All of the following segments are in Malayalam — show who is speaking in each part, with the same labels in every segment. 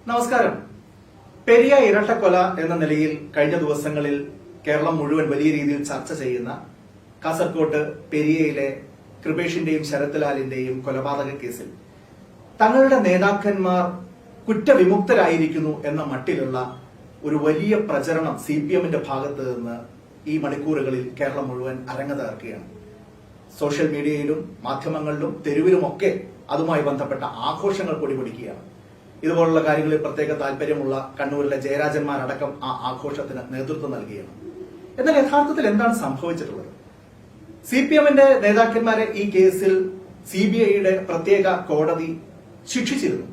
Speaker 1: നമസ്കാരം. പെരിയ ഇരട്ടക്കൊല എന്ന നിലയിൽ കഴിഞ്ഞ ദിവസങ്ങളിൽ കേരളം മുഴുവൻ വലിയ രീതിയിൽ ചർച്ച ചെയ്യുന്ന കാസർകോട്ട് പെരിയയിലെ കൃപേഷിന്റെയും ശരത്ലാലിന്റെയും കൊലപാതക കേസിൽ തങ്ങളുടെ നേതാക്കന്മാർ കുറ്റവിമുക്തരായിരിക്കുന്നു എന്ന മട്ടിലുള്ള ഒരു വലിയ പ്രചരണം CPMന്റെ ഭാഗത്ത് നിന്ന് ഈ മണിക്കൂറുകളിൽ കേരളം മുഴുവൻ അരങ്ങതേർക്കുകയാണ്. സോഷ്യൽ മീഡിയയിലും മാധ്യമങ്ങളിലും തെരുവിലുമൊക്കെ അതുമായി ബന്ധപ്പെട്ട ആഘോഷങ്ങൾ പൊടിപൊടിക്കുകയാണ്. ഇതുപോലുള്ള കാര്യങ്ങളിൽ പ്രത്യേക താല്പര്യമുള്ള കണ്ണൂരിലെ ജയരാജന്മാരടക്കം ആ ആഘോഷത്തിന് നേതൃത്വം നൽകുകയാണ്. എന്നാൽ യഥാർത്ഥത്തിൽ എന്താണ് സംഭവിച്ചിട്ടുള്ളത്? CPMന്റെ നേതാക്കന്മാരെ ഈ കേസിൽ CBIയുടെ പ്രത്യേക കോടതി ശിക്ഷിച്ചിരുന്നു.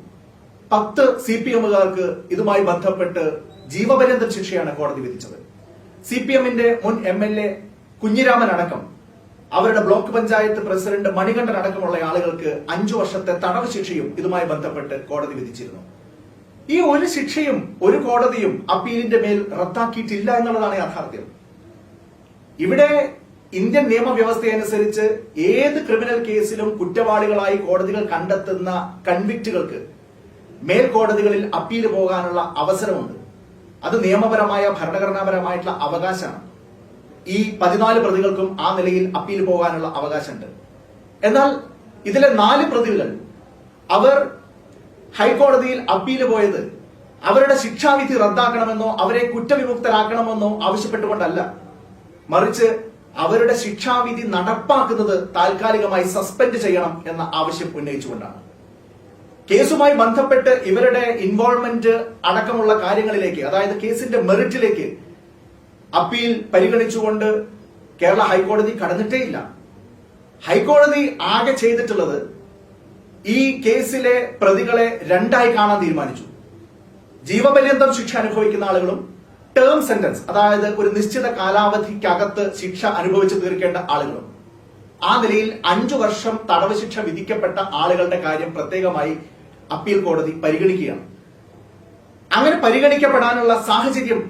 Speaker 1: 10 CPMകാർക്ക് ഇതുമായി ബന്ധപ്പെട്ട് ജീവപര്യന്തം ശിക്ഷയാണ് കോടതി വിധിച്ചത്. CPMന്റെ മുൻ MLA കുഞ്ഞിരാമൻ അടക്കം അവരുടെ ബ്ലോക്ക് പഞ്ചായത്ത് പ്രസിഡന്റ് മണികണ്ഠൻ അടക്കമുള്ള ആളുകൾക്ക് 5 വർഷത്തെ തടവ് ശിക്ഷയും ഇതുമായി ബന്ധപ്പെട്ട് കോടതി വിധിച്ചിരുന്നു. ഈ ഒരു ശിക്ഷയും ഒരു കോടതിയും അപ്പീലിന്റെ മേൽ റദ്ദാക്കിയിട്ടില്ല എന്നുള്ളതാണ് യാഥാർത്ഥ്യം. ഇവിടെ ഇന്ത്യൻ നിയമവ്യവസ്ഥയനുസരിച്ച് ഏത് ക്രിമിനൽ കേസിലും കുറ്റവാളികളായി കോടതികൾ കണ്ടെത്തുന്ന കൺവിക്റ്റുകൾക്ക് മേൽക്കോടതികളിൽ അപ്പീൽ പോകാനുള്ള അവസരമുണ്ട്. അത് നിയമപരമായ ഭരണഘടനാപരമായിട്ടുള്ള അവകാശമാണ്. ഈ 14 പ്രതികൾക്കും ആ നിലയിൽ അപ്പീൽ പോകാനുള്ള അവകാശമുണ്ട്. എന്നാൽ ഇതിലെ 4 പ്രതികൾ അവർ ഹൈക്കോടതിയിൽ അപ്പീൽ പോയത് അവരുടെ ശിക്ഷാവിധി റദ്ദാക്കണമെന്നോ അവരെ കുറ്റവിമുക്തരാക്കണമെന്നോ ആവശ്യപ്പെട്ടുകൊണ്ടല്ല, മറിച്ച് അവരുടെ ശിക്ഷാവിധി നടപ്പാക്കുന്നത് താൽക്കാലികമായി സസ്പെൻഡ് ചെയ്യണം എന്ന ആവശ്യം ഉന്നയിച്ചുകൊണ്ടാണ്. കേസുമായി ബന്ധപ്പെട്ട് ഇവരുടെ ഇൻവോൾവ്മെന്റ് അടക്കമുള്ള കാര്യങ്ങളിലേക്ക്, അതായത് കേസിന്റെ മെറിറ്റിലേക്ക് അപ്പീൽ പരിഗണിച്ചുകൊണ്ട് കേരള ഹൈക്കോടതി കടന്നിട്ടേയില്ല. ഹൈക്കോടതി ആകെ ചെയ്തിട്ടുള്ളത് ഈ കേസിലെ പ്രതികളെ 2ആയി കാണാൻ തീരുമാനിച്ചു. ജീവപര്യന്തം ശിക്ഷ അനുഭവിക്കുന്ന ആളുകളും ടേം സെന്റൻസ്, അതായത് ഒരു നിശ്ചിത കാലാവധിക്കകത്ത് ശിക്ഷ അനുഭവിച്ചു തീർക്കേണ്ട ആളുകളും. ആ നിലയിൽ 5 വർഷം തടവ് ശിക്ഷ വിധിക്കപ്പെട്ട ആളുകളുടെ കാര്യം പ്രത്യേകമായി അപ്പീൽ കോടതി പരിഗണിക്കുകയാണ്. അങ്ങനെ പരിഗണിക്കപ്പെടാനുള്ള സാഹചര്യം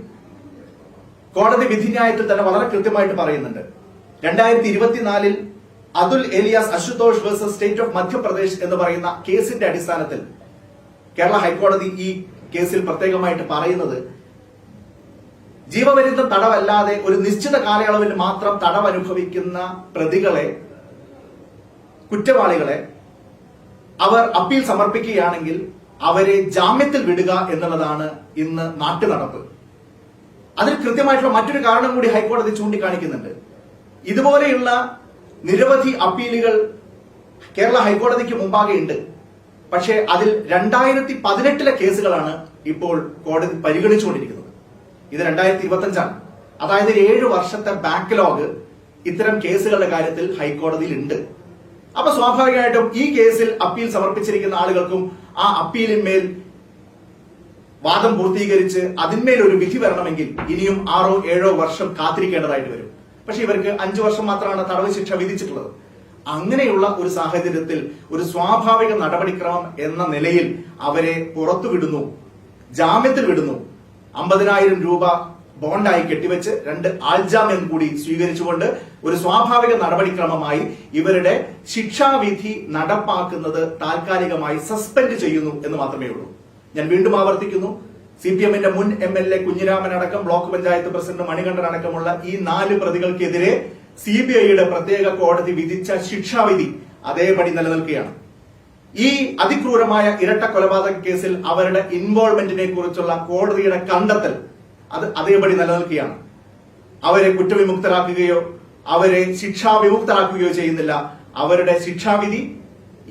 Speaker 1: കോടതി വിധിന്യായത്തിൽ തന്നെ വളരെ കൃത്യമായിട്ട് പറയുന്നുണ്ട്. 2024 Atul alias Ashutosh versus state of Madhya Pradesh എന്ന് പറയുന്ന കേസിന്റെ അടിസ്ഥാനത്തിൽ കേരള ഹൈക്കോടതി ഈ കേസിൽ പ്രത്യേകമായിട്ട് പറയുന്നത്, ജീവപര്യന്തം തടവല്ലാതെ ഒരു നിശ്ചിത കാലയളവിൽ മാത്രം തടവ് അനുഭവിക്കുന്ന പ്രതികളെ, കുറ്റവാളികളെ അവർ അപ്പീൽ സമർപ്പിക്കുകയാണെങ്കിൽ അവരെ ജാമ്യത്തിൽ വിടുക എന്നുള്ളതാണ് ഇന്ന് നാട്ടുനടപ്പ്. അതിൽ കൃത്യമായിട്ടുള്ള മറ്റൊരു കാരണം കൂടി ഹൈക്കോടതി ചൂണ്ടിക്കാണിക്കുന്നുണ്ട്. ഇതുപോലെയുള്ള നിരവധി അപ്പീലുകൾ കേരള ഹൈക്കോടതിക്ക് മുമ്പാകെ ഉണ്ട്. പക്ഷേ അതിൽ 2018 കേസുകളാണ് ഇപ്പോൾ കോടതി പരിഗണിച്ചുകൊണ്ടിരിക്കുന്നത്. ഇത് 2025. അതായത് 7 വർഷത്തെ ബാക്ക്ലോഗ് ഇത്തരം കേസുകളുടെ കാര്യത്തിൽ ഹൈക്കോടതിയിൽ ഉണ്ട്. അപ്പൊ സ്വാഭാവികമായിട്ടും ഈ കേസിൽ അപ്പീൽ സമർപ്പിച്ചിരിക്കുന്ന ആളുകൾക്കും ആ അപ്പീലിന്മേൽ വാദം പൂർത്തീകരിച്ച് അതിന്മേൽ ഒരു വിധി വരണമെങ്കിൽ ഇനിയും 6-7 വർഷം കാത്തിരിക്കേണ്ടതായിട്ട് വരും. പക്ഷെ ഇവർക്ക് 5 വർഷം മാത്രമാണ് തടവ് ശിക്ഷ വിധിച്ചിട്ടുള്ളത്. അങ്ങനെയുള്ള ഒരു സാഹചര്യത്തിൽ ഒരു സ്വാഭാവിക നടപടിക്രമം എന്ന നിലയിൽ അവരെ പുറത്തുവിടുന്നു, ജാമ്യത്തിൽ വിടുന്നു. 50,000 രൂപ ബോണ്ടായി കെട്ടിവെച്ച് 2 ആൾജാമ്യം കൂടി സ്വീകരിച്ചുകൊണ്ട് ഒരു സ്വാഭാവിക നടപടിക്രമമായി ഇവരുടെ ശിക്ഷാവിധി നടപ്പാക്കുന്നത് താൽക്കാലികമായി സസ്പെൻഡ് ചെയ്യുന്നു എന്ന് മാത്രമേ ഉള്ളൂ. ഞാൻ വീണ്ടും ആവർത്തിക്കുന്നു, CPMന്റെ മുൻ MLA കുഞ്ഞിരാമൻ അടക്കം ബ്ലോക്ക് പഞ്ചായത്ത് പ്രസിഡന്റ് മണികണ്ഠൻ അടക്കമുള്ള ഈ 4 പ്രതികൾക്കെതിരെ CBIയുടെ പ്രത്യേക കോടതി വിധിച്ച ശിക്ഷാവിധി അതേപടി നിലനിൽക്കുകയാണ്. ഈ അതിക്രൂരമായ ഇരട്ട കൊലപാതക കേസിൽ അവരുടെ ഇൻവോൾവ്മെന്റിനെ കുറിച്ചുള്ള കോടതിയുടെ കണ്ടെത്തൽ അത് അതേപടി നിലനിൽക്കുകയാണ്. അവരെ കുറ്റവിമുക്തരാക്കുകയോ അവരെ ശിക്ഷാവിമുക്തരാക്കുകയോ ചെയ്യുന്നില്ല. അവരുടെ ശിക്ഷാവിധി,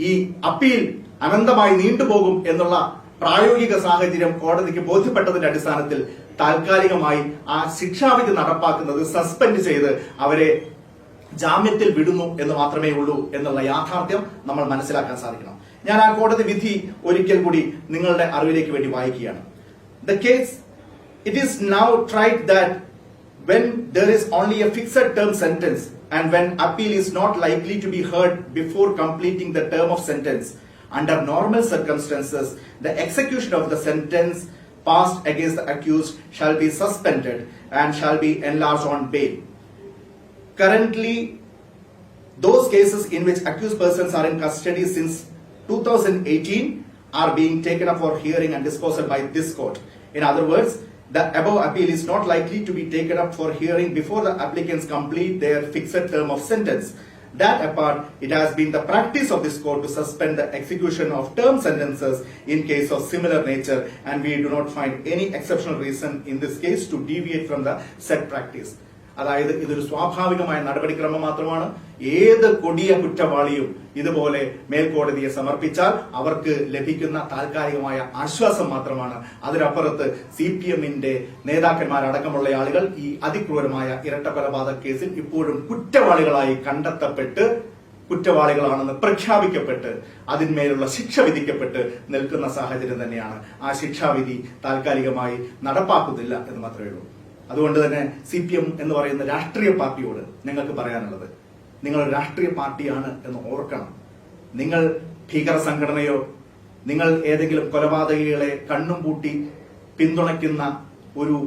Speaker 1: ഈ അപ്പീൽ അനന്തമായി നീണ്ടുപോകും എന്നുള്ള പ്രായോഗിക സാഹചര്യം കോടതിക്ക് ബോധ്യപ്പെട്ടതിന്റെ അടിസ്ഥാനത്തിൽ താൽക്കാലികമായി ആ ശിക്ഷാവിധി നടപ്പാക്കുന്നത് സസ്പെൻഡ് ചെയ്ത് അവരെ ജാമ്യത്തിൽ വിടുന്നു എന്ന് മാത്രമേ ഉള്ളൂ എന്നുള്ള യാഥാർത്ഥ്യം നമ്മൾ മനസ്സിലാക്കാൻ സാധിക്കണം. ഞാൻ ആ കോടതി വിധി ഒരിക്കൽ കൂടി നിങ്ങളുടെ അറിവിലേക്ക് വേണ്ടി വായിക്കുകയാണ്. The case, it is now tried that when there is only a fixed term sentence and when appeal is not likely to be heard before completing the term of sentence, under normal circumstances, the execution of the sentence passed against the accused shall be suspended and shall be enlarged on bail. Currently, those cases in which accused persons are in custody since 2018 are being taken up for hearing and disposal by this court. In other words, the above appeal is not likely to be taken up for hearing before the applicants complete their fixed term of sentence. That apart, it has been the practice of this court to suspend the execution of term sentences in case of similar nature, and we do not find any exceptional reason in this case to deviate from the said practice. അതായത് ഇതൊരു സ്വാഭാവികമായ നടപടിക്രമം മാത്രമാണ്. ഏത് കൊടിയ കുറ്റവാളിയും ഇതുപോലെ മേൽക്കോടതിയെ സമർപ്പിച്ചാൽ അവർക്ക് ലഭിക്കുന്ന താൽക്കാലികമായ ആശ്വാസം മാത്രമാണ്. അതിനപ്പുറത്ത് CPM-ന്റെ നേതാക്കന്മാരടക്കമുള്ള ആളുകൾ ഈ അതിക്രൂരമായ ഇരട്ട കൊലപാതക കേസിൽ ഇപ്പോഴും കുറ്റവാളികളായി കണ്ടെത്തപ്പെട്ട് കുറ്റവാളികളാണെന്ന് പ്രഖ്യാപിക്കപ്പെട്ട് അതിന്മേലുള്ള ശിക്ഷ വിധിക്കപ്പെട്ട് നിൽക്കുന്ന സാഹചര്യം തന്നെയാണ്. ആ ശിക്ഷാവിധി താൽക്കാലികമായി നടപ്പാക്കുന്നില്ല എന്ന് മാത്രമേ ഉള്ളൂ. അതുകൊണ്ട് തന്നെ CPM എന്ന് പറയുന്ന രാഷ്ട്രീയ പാർട്ടിയോട് ഞങ്ങൾക്ക് പറയാനുള്ളത്, നിങ്ങൾ രാഷ്ട്രീയ പാർട്ടിയാണ് എന്ന് ഓർക്കണം. നിങ്ങൾ ഭീകര സംഘടനയോ നിങ്ങൾ ഏതെങ്കിലും കൊലപാതകികളെ കണ്ണും പൂട്ടി പിന്തുണയ്ക്കുന്ന ഒരു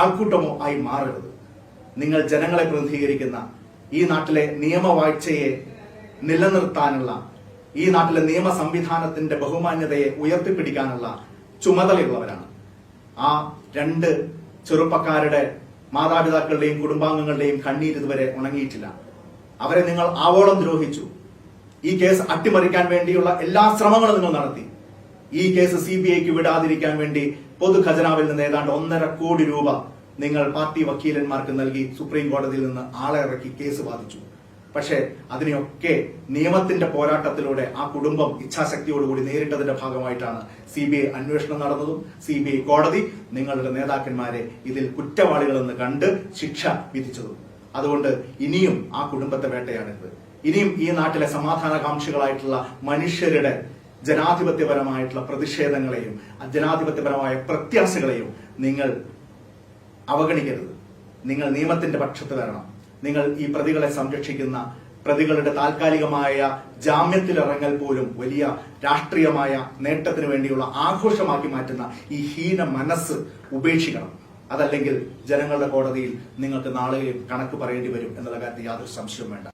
Speaker 1: ആൾക്കൂട്ടമോ ആയി മാറരുത്. നിങ്ങൾ ജനങ്ങളെ പ്രതിനിധീകരിക്കുന്ന ഈ നാട്ടിലെ നിയമവാഴ്ചയെ നിലനിർത്താനുള്ള, ഈ നാട്ടിലെ നിയമ സംവിധാനത്തിന്റെ ബഹുമാന്യതയെ ഉയർത്തിപ്പിടിക്കാനുള്ള ചുമതലയുള്ളവരാണ്. ആ രണ്ട് ചെറുപ്പക്കാരുടെ മാതാപിതാക്കളുടെയും കുടുംബാംഗങ്ങളുടെയും കണ്ണീര് ഇതുവരെ ഉണങ്ങിയിട്ടില്ല. അവരെ നിങ്ങൾ ആവോളം ദ്രോഹിച്ചു. ഈ കേസ് അട്ടിമറിക്കാൻ വേണ്ടിയുള്ള എല്ലാ ശ്രമങ്ങളും നിങ്ങൾ നടത്തി. ഈ കേസ് CBIക്ക് വിടാതിരിക്കാൻ വേണ്ടി പൊതു ഖജനാവിൽ നിന്ന് ഏതാണ്ട് 1.5 കോടി രൂപ നിങ്ങൾ പാർട്ടി വക്കീലന്മാർക്ക് നൽകി സുപ്രീം കോടതിയിൽ നിന്ന് ആളെ ഇറക്കി കേസ് വാദിച്ചു. പക്ഷേ അതിനെയൊക്കെ നിയമത്തിന്റെ പോരാട്ടത്തിലൂടെ ആ കുടുംബം ഇച്ഛാശക്തിയോടുകൂടി നേരിട്ടതിന്റെ ഭാഗമായിട്ടാണ് CBI അന്വേഷണം നടന്നതും CBI കോടതി നിങ്ങളുടെ നേതാക്കന്മാരെ ഇതിൽ കുറ്റവാളികളെന്ന് കണ്ട് ശിക്ഷ വിധിച്ചതും. അതുകൊണ്ട് ഇനിയും ആ കുടുംബത്തെ വേട്ടയാടരുത്. ഇനിയും ഈ നാട്ടിലെ സമാധാനകാംക്ഷികളായിട്ടുള്ള മനുഷ്യരുടെ ജനാധിപത്യപരമായിട്ടുള്ള പ്രതിഷേധങ്ങളെയും ജനാധിപത്യപരമായ പ്രത്യാശകളെയും നിങ്ങൾ അവഗണിക്കരുത്. നിങ്ങൾ നിയമത്തിന്റെ പക്ഷത്ത് വരണം. നിങ്ങൾ ഈ പ്രതികളെ സംരക്ഷിക്കുന്ന പ്രതികളുടെ താൽക്കാലികമായ ജാമ്യത്തിലിറങ്ങൽ പോലും വലിയ രാഷ്ട്രീയമായ നേട്ടത്തിന് വേണ്ടിയുള്ള ആഘോഷമാക്കി മാറ്റുന്ന ഈ ഹീന മനസ്സ് ഉപേക്ഷിക്കണം. അതല്ലെങ്കിൽ ജനങ്ങളുടെ കോടതിയിൽ നിങ്ങൾക്ക് നാളെയും കണക്ക് പറയേണ്ടി വരും എന്നുള്ള കാര്യത്തിൽ യാതൊരു സംശയവും വേണ്ട.